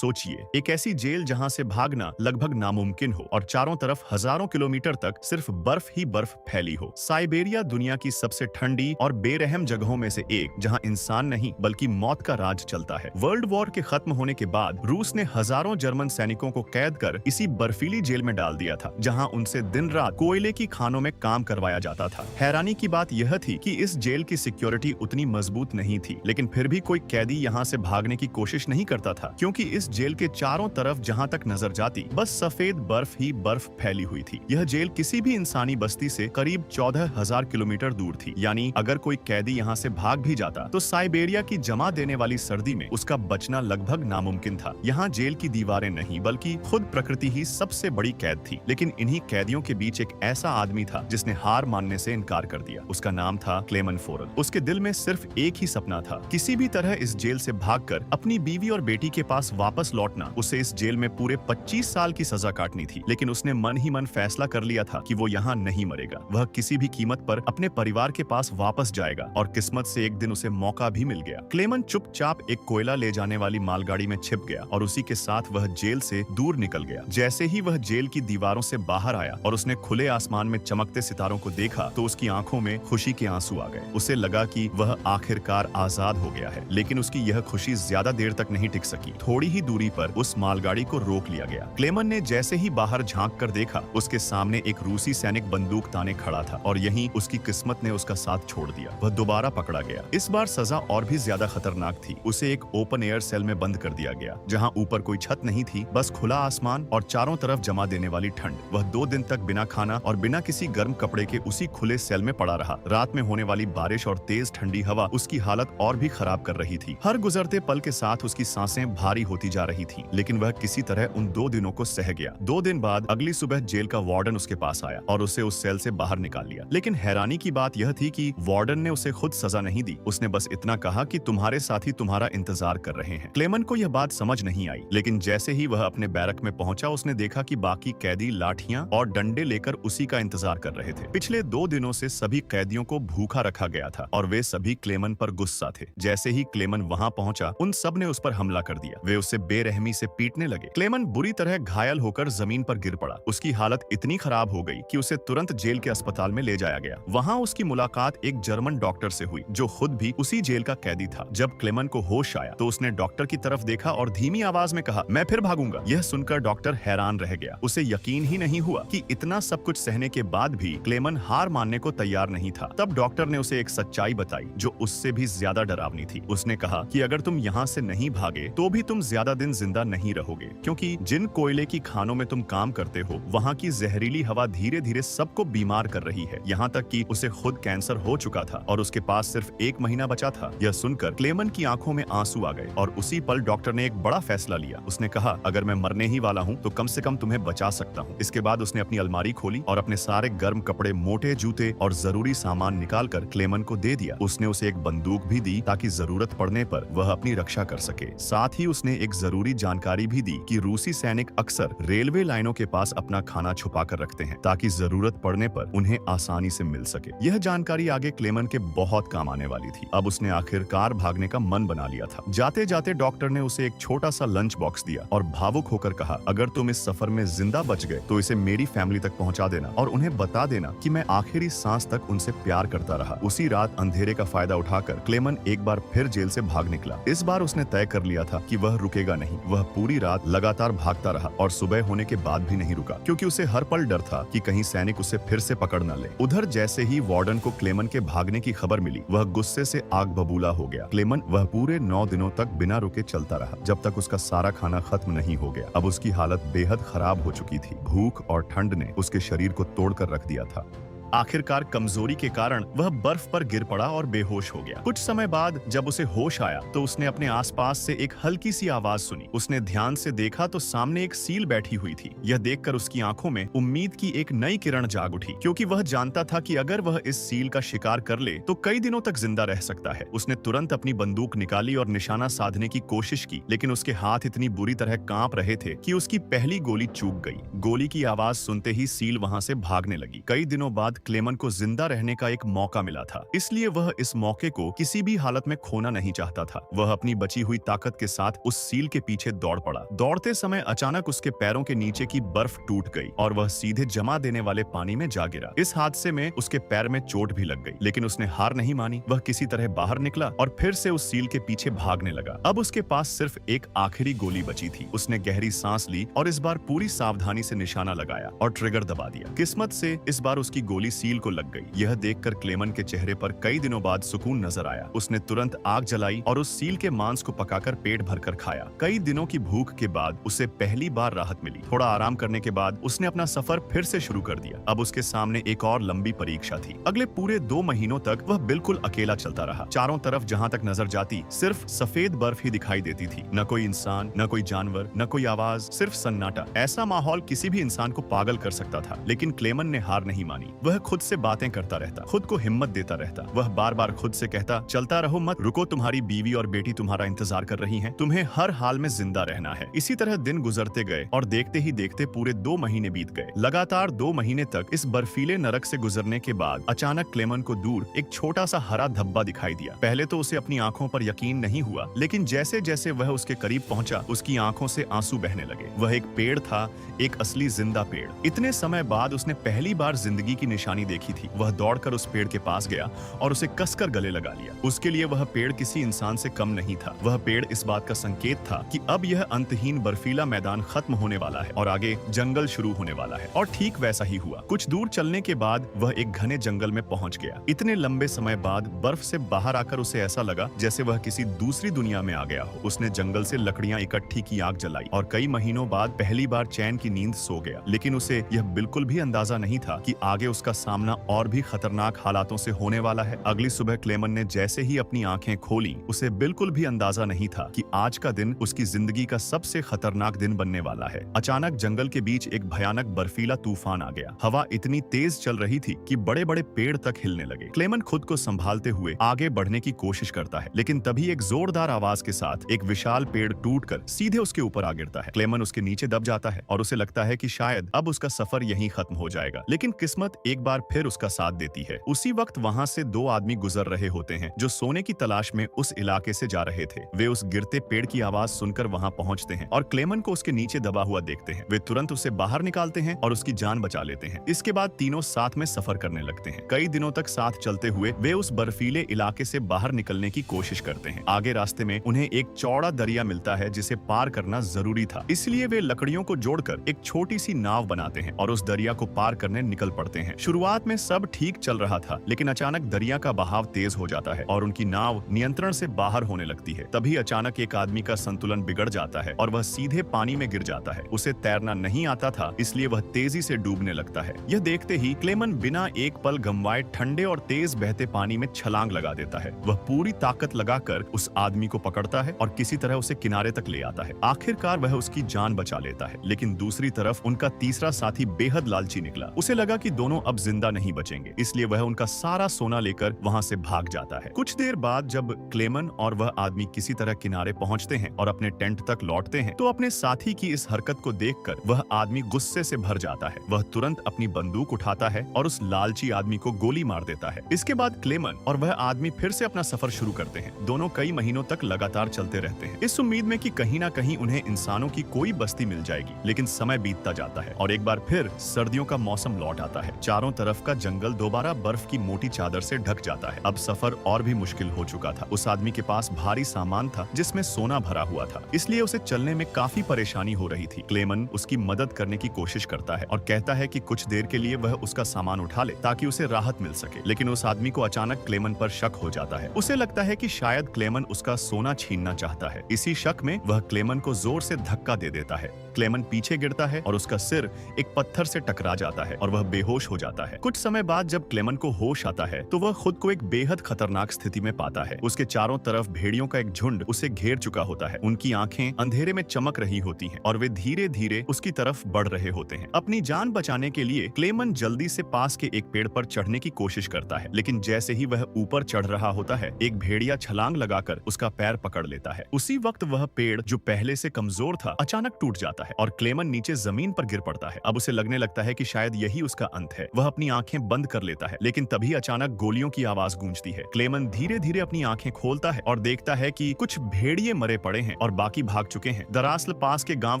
सोचिए, एक ऐसी जेल जहां से भागना लगभग नामुमकिन हो और चारों तरफ हजारों किलोमीटर तक सिर्फ बर्फ ही बर्फ फैली हो। साइबेरिया दुनिया की सबसे ठंडी और बेरहम जगहों में से एक, जहां इंसान नहीं बल्कि मौत का राज चलता है। वर्ल्ड वॉर के खत्म होने के बाद रूस ने हजारों जर्मन सैनिकों को कैद कर इसी बर्फीली जेल में डाल दिया था, जहां उनसे दिन रात कोयले की खानों में काम करवाया जाता था। हैरानी की बात यह थी कि इस जेल की सिक्योरिटी उतनी मजबूत नहीं थी, लेकिन फिर भी कोई कैदी यहाँ से भागने की कोशिश नहीं करता था, क्योंकि इस जेल के चारों तरफ जहाँ तक नजर जाती बस सफेद बर्फ ही बर्फ फैली हुई थी। यह जेल किसी भी इंसानी बस्ती से करीब 14,000 किलोमीटर दूर थी, यानी अगर कोई कैदी यहाँ से भाग भी जाता तो साइबेरिया की जमा देने वाली सर्दी में उसका बचना लगभग नामुमकिन था। यहाँ जेल की दीवारें नहीं बल्कि खुद प्रकृति ही सबसे बड़ी कैद थी। लेकिन इन्हीं कैदियों के बीच एक ऐसा आदमी था जिसने हार मानने से इनकार कर दिया। उसका नाम था क्लेमन फोरल। उसके दिल में सिर्फ एक ही सपना था, किसी भी तरह इस जेल से भागकर अपनी बीवी और बेटी के पास वापस लौटना। उसे इस जेल में पूरे 25 साल की सजा काटनी थी, लेकिन उसने मन ही मन फैसला कर लिया था कि वो यहाँ नहीं मरेगा। वह किसी भी कीमत पर अपने परिवार के पास वापस जाएगा, और किस्मत से एक दिन उसे मौका भी मिल गया। क्लेमन चुपचाप एक कोयला ले जाने वाली मालगाड़ी में छिप गया और उसी के साथ वह जेल से दूर निकल गया। जैसे ही वह जेल की दीवारों से बाहर आया और उसने खुले आसमान में चमकते सितारों को देखा तो उसकी आंखों में खुशी के आंसू आ गए। उसे लगा कि वह आखिरकार आजाद हो गया है। लेकिन उसकी यह खुशी ज्यादा देर तक नहीं टिक सकी। थोड़ी ही दूरी पर उस मालगाड़ी को रोक लिया गया। क्लेमन ने जैसे ही बाहर झांक कर देखा, उसके सामने एक रूसी सैनिक बंदूक ताने खड़ा था, और यहीं उसकी किस्मत ने उसका साथ छोड़ दिया। वह दोबारा पकड़ा गया। इस बार सजा और भी ज्यादा खतरनाक थी। उसे एक ओपन एयर सेल में बंद कर दिया गया, जहाँ ऊपर कोई छत नहीं थी, बस खुला आसमान और चारों तरफ जमा देने वाली ठंड। वह 2 दिन तक बिना खाना और बिना किसी गर्म कपड़े के उसी खुले सेल में पड़ा रहा। रात में होने वाली बारिश और तेज ठंडी हवा उसकी हालत और भी खराब कर रही थी। हर गुजरते पल के साथ उसकी सांसें भारी होती जा रही थीं, लेकिन वह किसी तरह उन 2 दिनों को सह गया। 2 दिन बाद अगली सुबह जेल का वार्डन उसके पास आया और उसे उस सेल से बाहर निकाल लिया। लेकिन हैरानी की बात यह थी कि वार्डन ने उसे खुद सजा नहीं दी। उसने बस इतना कहा कि तुम्हारे साथी तुम्हारा इंतजार कर रहे हैं। क्लेमन को यह बात समझ नहीं आई, लेकिन जैसे ही वह अपने बैरक में पहुंचा, उसने देखा कि बाकी कैदी लाठियां और डंडे लेकर उसी का इंतजार कर रहे थे। पिछले 2 दिनों से सभी कैदियों को भूखा रखा गया था और वे सभी क्लेमन पर गुस्सा थे। जैसे ही क्लेमन वहां पहुंचा, उन सब ने उस पर हमला कर दिया। वे उसे बेरहमी से पीटने लगे। क्लेमन बुरी तरह घायल होकर जमीन पर गिर पड़ा। उसकी हालत इतनी खराब हो गई कि उसे तुरंत जेल के अस्पताल में ले जाया गया। वहां उसकी मुलाकात एक जर्मन डॉक्टर से हुई, जो खुद भी उसी जेल का कैदी था। जब क्लेमन को होश आया तो उसने डॉक्टर की तरफ देखा और धीमी आवाज में कहा, मैं फिर भागूंगा। यह सुनकर डॉक्टर हैरान रह गया। उसे यकीन ही नहीं हुआ कि इतना सब कुछ सहने के बाद भी क्लेमन हार मानने को तैयार नहीं था। तब डॉक्टर ने उसे एक सच्चाई बताई जो उससे भी ज्यादा डरावनी थी। उसने कहा कि अगर तुम यहाँ से नहीं भागे तो भी तुम ज्यादा दिन जिंदा नहीं रहोगे, क्योंकि जिन कोयले की खानों में तुम काम करते हो, वहाँ की जहरीली हवा धीरे धीरे सबको बीमार कर रही है। यहाँ तक कि उसे खुद कैंसर हो चुका था और उसके पास सिर्फ 1 महीना बचा था। यह सुनकर क्लेमन की आंखों में आंसू आ गए और उसी पल डॉक्टर ने एक बड़ा फैसला लिया। उसने कहा, अगर मैं मरने ही वाला हूँ तो कम से कम तुम्हें बचा सकता हूँ। इसके बाद उसने अपनी अलमारी खोली और अपने सारे गर्म कपड़े, मोटे जूते और जरूरी सामान निकालकर क्लेमन को दे दिया। उसने उसे एक बंदूक भी दी ताकि जरूरत पड़ने पर वह अपनी रक्षा कर सके। साथ ही उसने एक जरूरी जानकारी भी दी कि रूसी सैनिक अक्सर रेलवे लाइनों के पास अपना खाना छुपा कर रखते हैं, ताकि जरूरत पड़ने पर उन्हें आसानी से मिल सके। यह जानकारी आगे क्लेमन के बहुत काम आने वाली थी। अब उसने आखिरकार भागने का मन बना लिया था। जाते जाते डॉक्टर ने उसे एक छोटा सा लंच बॉक्स दिया और भावुक होकर कहा, अगर तुम इस सफर में जिंदा बच गए तो इसे मेरी फैमिली तक पहुंचा देना और उन्हें बता देना कि मैं आखिरी सांस तक उनसे प्यार करता रहा। उसी रात अंधेरे का फायदा उठाकर क्लेमन एक बार फिर जेल से भाग निकला। इस बार उसने तय कर लिया था कि वह रुकेगा नहीं। वह पूरी रात लगातार भागता रहा और सुबह होने के बाद भी नहीं रुका, क्योंकि उसे हर पल डर था कि कहीं सैनिक उसे फिर से पकड़ न ले। उधर जैसे ही वार्डन को क्लेमन के भागने की खबर मिली, वह गुस्से से आग बबूला हो गया। क्लेमन वह पूरे 9 दिनों तक बिना रुके चलता रहा, जब तक उसका सारा खाना खत्म नहीं हो गया। अब उसकी हालत बेहद खराब हो चुकी थी। भूख और ठंड ने उसके शरीर को तोड़कर रख दिया था। आखिरकार कमजोरी के कारण वह बर्फ पर गिर पड़ा और बेहोश हो गया। कुछ समय बाद जब उसे होश आया तो उसने अपने आसपास से एक हल्की सी आवाज सुनी। उसने ध्यान से देखा तो सामने एक सील बैठी हुई थी। यह देखकर उसकी आंखों में उम्मीद की एक नई किरण जाग उठी, क्योंकि वह जानता था कि अगर वह इस सील का शिकार कर ले तो कई दिनों तक जिंदा रह सकता है। उसने तुरंत अपनी बंदूक निकाली और निशाना साधने की कोशिश की, लेकिन उसके हाथ इतनी बुरी तरह कांप रहे थे कि उसकी पहली गोली चूक गई। गोली की आवाज सुनते ही सील वहां से भागने लगी। कई दिनों बाद क्लेमन को जिंदा रहने का एक मौका मिला था, इसलिए वह इस मौके को किसी भी हालत में खोना नहीं चाहता था। वह अपनी बची हुई ताकत के साथ उस सील के पीछे दौड़ पड़ा। दौड़ते समय अचानक उसके पैरों के नीचे की बर्फ टूट गई और वह सीधे जमा देने वाले पानी में जा गिरा। इस हादसे में उसके पैर में चोट भी लग गई, लेकिन उसने हार नहीं मानी। वह किसी तरह बाहर निकला और फिर से उस सील के पीछे भागने लगा। अब उसके पास सिर्फ एक आखिरी गोली बची थी। उसने गहरी सांस ली और इस बार पूरी सावधानी से निशाना लगाया और ट्रिगर दबा दिया। किस्मत से इस बार उसकी गोली सील को लग गई। यह देखकर क्लेमन के चेहरे पर कई दिनों बाद सुकून नजर आया। उसने तुरंत आग जलाई और उस सील के मांस को पकाकर पेट भरकर खाया। कई दिनों की भूख के बाद उसे पहली बार राहत मिली। थोड़ा आराम करने के बाद उसने अपना सफर फिर से शुरू कर दिया। अब उसके सामने एक और लंबी परीक्षा थी। अगले पूरे 2 महीनों तक वह बिल्कुल अकेला चलता रहा। चारों तरफ जहां तक नजर जाती सिर्फ सफेद बर्फ ही दिखाई देती थी। न कोई इंसान, न कोई जानवर, न कोई आवाज, सिर्फ सन्नाटा। ऐसा माहौल किसी भी इंसान को पागल कर सकता था, लेकिन क्लेमन ने हार नहीं मानी। वह खुद से बातें करता रहता, खुद को हिम्मत देता रहता। वह बार बार खुद से कहता, चलता रहो, मत रुको, तुम्हारी बीवी और बेटी तुम्हारा इंतजार कर रही हैं। तुम्हें हर हाल में जिंदा रहना है। इसी तरह दिन गुजरते गए और देखते ही देखते पूरे 2 महीने बीत गए। लगातार 2 महीने तक इस बर्फीले नरक से गुजरने के बाद अचानक क्लेमन को दूर एक छोटा सा हरा धब्बा दिखाई दिया। पहले तो उसे अपनी आंखों पर यकीन नहीं हुआ, लेकिन जैसे जैसे वह उसके करीब पहुंचा, उसकी आंखों से आंसू बहने लगे। वह एक पेड़ था, एक असली जिंदा पेड़। इतने समय बाद उसने पहली बार जिंदगी की निशानी देखी थी। वह दौड़कर उस पेड़ के पास गया और उसे कसकर गले लगा लिया। उसके लिए वह पेड़ किसी इंसान से कम नहीं था। वह पेड़ इस बात का संकेत था कि अब यह अंतहीन बर्फीला मैदान खत्म होने वाला है और आगे जंगल शुरू होने वाला है। और ठीक वैसा ही हुआ। कुछ दूर चलने के बाद वह एक घने जंगल में पहुंच गया। इतने लंबे समय बाद बर्फ से बाहर आकर उसे ऐसा लगा जैसे वह किसी दूसरी दुनिया में आ गया हो। उसने जंगल से लकड़ियां इकट्ठी की, आग जलाई और कई महीनों बाद पहली बार चैन की नींद सो गया। लेकिन उसे यह बिल्कुल भी अंदाजा नहीं था कि आगे उसका सामना और भी खतरनाक हालातों से होने वाला है। अगली सुबह क्लेमन ने जैसे ही अपनी आंखें खोली, उसे बिल्कुल भी अंदाजा नहीं था कि आज का दिन उसकी जिंदगी का सबसे खतरनाक दिन बनने वाला है। अचानक जंगल के बीच एक भयानक बर्फीला तूफान आ गया। हवा इतनी तेज चल रही थी कि बड़े बड़े पेड़ तक हिलने लगे। क्लेमन खुद को संभालते हुए आगे बढ़ने की कोशिश करता है, लेकिन तभी एक जोरदार आवाज के साथ एक विशाल पेड़ टूटकर सीधे उसके ऊपर आ गिरता है। क्लेमन उसके नीचे दब जाता है और उसे लगता है कि शायद अब उसका सफर यहीं खत्म हो जाएगा। लेकिन किस्मत एक बार फिर उसका साथ देती है। उसी वक्त वहां से 2 आदमी गुजर रहे होते हैं जो सोने की तलाश में उस इलाके से जा रहे थे। वे उस गिरते पेड़ की आवाज सुनकर वहां पहुंचते हैं और क्लेमन को उसके नीचे दबा हुआ देखते हैं। वे तुरंत उसे बाहर निकालते हैं और उसकी जान बचा लेते हैं। इसके बाद तीनों साथ में सफर करने लगते हैं। कई दिनों तक साथ चलते हुए वे उस बर्फीले इलाके से बाहर निकलने की कोशिश करते हैं। आगे रास्ते में उन्हें एक चौड़ा दरिया मिलता है जिसे पार करना जरूरी था। इसलिए वे लकड़ियों को जोड़कर एक छोटी सी नाव बनाते हैं और उस दरिया को पार करने निकल पड़ते हैं। शुरुआत में सब ठीक चल रहा था, लेकिन अचानक दरिया का बहाव तेज हो जाता है और उनकी नाव नियंत्रण से बाहर होने लगती है। तभी अचानक एक आदमी का संतुलन बिगड़ जाता है और वह सीधे पानी में गिर जाता है। उसे तैरना नहीं आता था, इसलिए वह तेजी से डूबने लगता है। यह देखते ही क्लेमन बिना एक पल गंवाए ठंडे और तेज बहते पानी में छलांग लगा देता है। वह पूरी ताकत लगाकर उस आदमी को पकड़ता है और किसी तरह उसे किनारे तक ले आता है। आखिरकार वह उसकी जान बचा लेता है, लेकिन दूसरी तरफ उनका तीसरा साथी बेहद लालची निकला। उसे लगा कि दोनों अब जिंदा नहीं बचेंगे, इसलिए वह उनका सारा सोना लेकर वहां से भाग जाता है। कुछ देर बाद जब क्लेमन और वह आदमी किसी तरह किनारे पहुंचते हैं और अपने टेंट तक लौटते हैं, तो अपने साथी की इस हरकत को देखकर वह आदमी गुस्से से भर जाता है। वह तुरंत अपनी बंदूक उठाता है और उस लालची आदमी को गोली मार देता है। इसके बाद क्लेमन और वह आदमी फिर से अपना सफर शुरू करते हैं। दोनों कई महीनों तक लगातार चलते रहते हैं, इस उम्मीद में कि कहीं ना कहीं उन्हें इंसानों की कोई बस्ती मिल जाएगी। लेकिन समय बीतता जाता है और एक बार फिर सर्दियों का मौसम लौट आता है। चारों तरफ का जंगल दोबारा बर्फ की मोटी चादर से ढक जाता है। अब सफर और भी मुश्किल हो चुका था। उस आदमी के पास भारी सामान था जिसमें सोना भरा हुआ था, इसलिए उसे चलने में काफी परेशानी हो रही थी। क्लेमन उसकी मदद करने की कोशिश करता है और कहता है कि कुछ देर के लिए वह उसका सामान उठा ले ताकि उसे राहत मिल सके। लेकिन उस आदमी को अचानक क्लेमन पर शक हो जाता है। उसे लगता है कि शायद क्लेमन उसका सोना छीनना चाहता है। इसी शक में वह क्लेमन को जोर से धक्का दे देता है। क्लेमन पीछे गिरता है और उसका सिर एक पत्थर से टकरा जाता है और वह बेहोश हो जाता है। कुछ समय बाद जब क्लेमन को होश आता है तो वह खुद को एक बेहद खतरनाक स्थिति में पाता है। उसके चारों तरफ भेड़ियों का एक झुंड उसे घेर चुका होता है। उनकी आंखें अंधेरे में चमक रही होती हैं और वे धीरे धीरे उसकी तरफ बढ़ रहे होते हैं। अपनी जान बचाने के लिए क्लेमन जल्दी से पास के एक पेड़ पर चढ़ने की कोशिश करता है, लेकिन जैसे ही वह ऊपर चढ़ रहा होता है, एक भेड़िया छलांग लगाकर उसका पैर पकड़ लेता है। उसी वक्त वह पेड़ जो पहले से कमजोर था अचानक टूट जाता है है और क्लेमन नीचे जमीन पर गिर पड़ता है। अब उसे लगने लगता है कि शायद यही उसका अंत है। वह अपनी आंखें बंद कर लेता है, लेकिन तभी अचानक गोलियों की आवाज गूंजती है। क्लेमन धीरे धीरे अपनी आंखें खोलता है और देखता है कि कुछ भेड़िए मरे पड़े हैं और बाकी भाग चुके हैं। दरअसल पास के गांव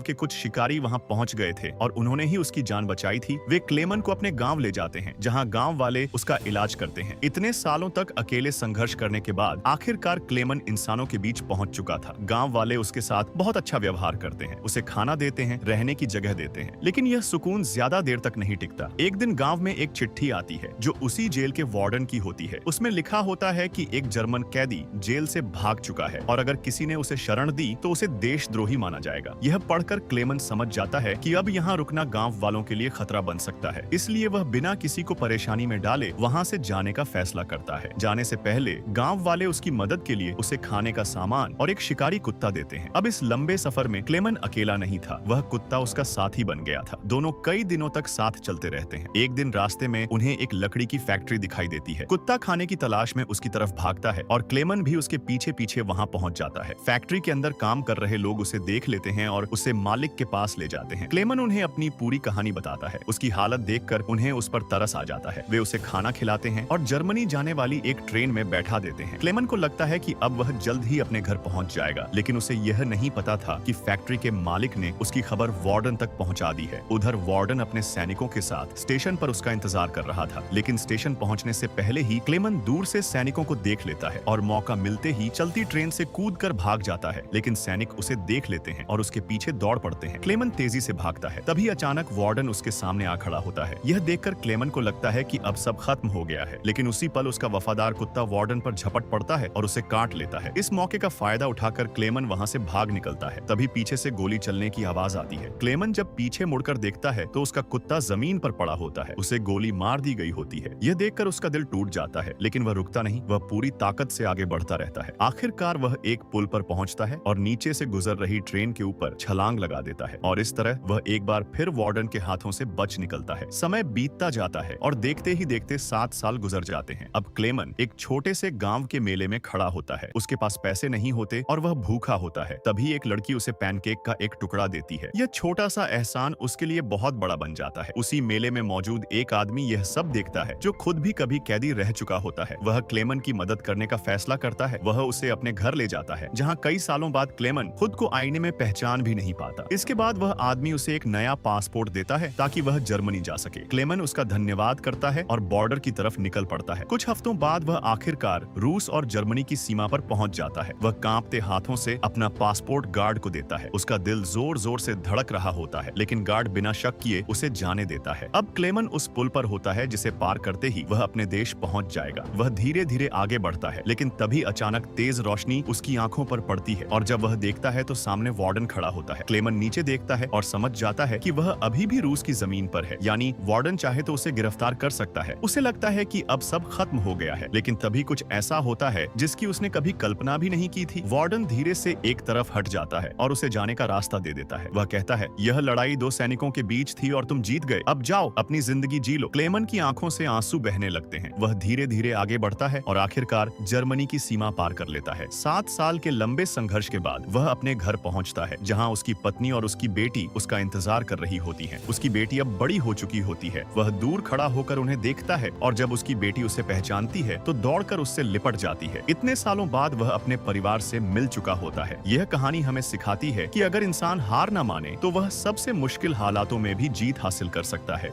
के कुछ शिकारी वहां पहुंच गए थे और उन्होंने ही उसकी जान बचाई थी। वे क्लेमन को अपने गांव ले जाते हैं, जहां गांव वाले उसका इलाज करते हैं। इतने सालों तक अकेले संघर्ष करने के बाद आखिरकार क्लेमन इंसानों के बीच पहुंच चुका था। गांव वाले उसके साथ बहुत अच्छा व्यवहार करते हैं, उसे खाना देते हैं, रहने की जगह देते हैं। लेकिन यह सुकून ज्यादा देर तक नहीं टिकता। एक दिन गांव में एक चिट्ठी आती है जो उसी जेल के वार्डन की होती है। उसमें लिखा होता है कि एक जर्मन कैदी जेल से भाग चुका है और अगर किसी ने उसे शरण दी तो उसे देशद्रोही माना जाएगा। यह पढ़कर क्लेमन समझ जाता है कि अब यहाँ रुकना गांव वालों के लिए खतरा बन सकता है, इसलिए वह बिना किसी को परेशानी में डाले वहाँ से जाने का फैसला करता है। जाने से पहले गांव वाले उसकी मदद के लिए उसे खाने का सामान और एक शिकारी कुत्ता देते हैं। अब इस लंबे सफर में क्लेमन अकेला नहीं था, वह कुत्ता उसका साथी बन गया था। दोनों कई दिनों तक साथ चलते रहते हैं। एक दिन रास्ते में उन्हें एक लकड़ी की फैक्ट्री दिखाई देती है। कुत्ता खाने की तलाश में उसकी तरफ भागता है और क्लेमन भी उसके पीछे पीछे वहां पहुंच जाता है। फैक्ट्री के अंदर काम कर रहे लोग उसे देख लेते हैं और उसे मालिक के पास ले जाते हैं। क्लेमन उन्हें अपनी पूरी कहानी बताता है। उसकी हालत देखकर उन्हें उस पर तरस आ जाता है। वे उसे खाना खिलाते हैं और जर्मनी जाने वाली एक ट्रेन में बैठा देते हैं। क्लेमन को लगता है कि अब वह जल्द ही अपने घर पहुंच जाएगा, लेकिन उसे यह नहीं पता था कि फैक्ट्री के मालिक ने उसकी खबर वार्डन तक पहुंचा दी है। उधर वार्डन अपने सैनिकों के साथ स्टेशन पर उसका इंतजार कर रहा था, लेकिन स्टेशन पहुंचने से पहले ही क्लेमन दूर से सैनिकों को देख लेता है और मौका मिलते ही चलती ट्रेन से कूदकर भाग जाता है। लेकिन सैनिक उसे देख लेते हैं और उसके पीछे दौड़ पड़ते हैं। क्लेमन तेजी से भागता है, तभी अचानक वार्डन उसके सामने आ खड़ा होता है। यह देखकर क्लेमन को लगता है कि अब सब खत्म हो गया है, लेकिन उसी पल उसका वफादार कुत्ता वार्डन पर झपट पड़ता है और उसे काट लेता है। इस मौके का फायदा उठाकर क्लेमन वहां से भाग निकलता है। तभी पीछे से गोली चलने की आवाज आती है। क्लेमन जब पीछे मुड़कर देखता है तो उसका कुत्ता जमीन पर पड़ा होता है, उसे गोली मार दी गई होती है। यह देखकर उसका दिल टूट जाता है, लेकिन वह रुकता नहीं, वह पूरी ताकत से आगे बढ़ता रहता है। आखिरकार वह एक पुल पर पहुंचता है और नीचे से गुजर रही ट्रेन के ऊपर छलांग लगा देता है और इस तरह वह एक बार फिर वार्डन के हाथों से बच निकलता है। समय बीतता जाता है और देखते ही देखते 7 साल गुजर जाते हैं। अब क्लेमन एक छोटे से गांव के मेले में खड़ा होता है। उसके पास पैसे नहीं होते और वह भूखा होता है। तभी एक लड़की उसे पैनकेक का एक टुकड़ा देती है। यह छोटा सा एहसान उसके लिए बहुत बड़ा बन जाता है। उसी मेले में मौजूद एक आदमी यह सब देखता है, जो खुद भी कभी कैदी रह चुका होता है। वह क्लेमन की मदद करने का फैसला करता है। वह उसे अपने घर ले जाता है, जहां कई सालों बाद क्लेमन खुद को आईने में पहचान भी नहीं पाता। इसके बाद वह आदमी उसे एक नया पासपोर्ट देता है ताकि वह जर्मनी जा सके। क्लेमन उसका धन्यवाद करता है और बॉर्डर की तरफ निकल पड़ता है। कुछ हफ्तों बाद वह आखिरकार रूस और जर्मनी की सीमा पर पहुंच जाता है। वह कांपते हाथों से अपना पासपोर्ट गार्ड को देता है। उसका दिल जोर जोर से धड़क रहा होता है, लेकिन गार्ड बिना शक किए उसे जाने देता है। अब क्लेमन उस पुल पर होता है जिसे पार करते ही वह अपने देश पहुंच जाएगा। वह धीरे धीरे आगे बढ़ता है, लेकिन तभी अचानक तेज रोशनी उसकी आंखों पर पड़ती है और जब वह देखता है तो सामने वार्डन खड़ा होता है। क्लेमन नीचे देखता है और समझ जाता है कि वह अभी भी रूस की जमीन पर है, यानी वार्डन चाहे तो उसे गिरफ्तार कर सकता है। उसे लगता है कि अब सब खत्म हो गया है, लेकिन तभी कुछ ऐसा होता है जिसकी उसने कभी कल्पना भी नहीं की थी। वार्डन धीरे से एक तरफ हट जाता है और उसे जाने का रास्ता दे देता है। वह कहता है, यह लड़ाई 2 सैनिकों के बीच थी और तुम जीत गए, अब जाओ अपनी जिंदगी जी लो। क्लेमन की आंखों से आंसू बहने लगते हैं। वह धीरे धीरे आगे बढ़ता है और आखिरकार जर्मनी की सीमा पार कर लेता है। 7 साल के लंबे संघर्ष के बाद वह अपने घर पहुंचता है, जहां उसकी पत्नी और उसकी बेटी उसका इंतजार कर रही होती हैं। उसकी बेटी अब बड़ी हो चुकी होती है। वह दूर खड़ा होकर उन्हें देखता है और जब उसकी बेटी उसे पहचानती है तो दौड़कर उससे लिपट जाती है। इतने सालों बाद वह अपने परिवार से मिल चुका होता है। यह कहानी हमें सिखाती है कि अगर इंसान हार न माने तो वह सबसे मुश्किल हालातों में भी जीत हासिल कर सकता है।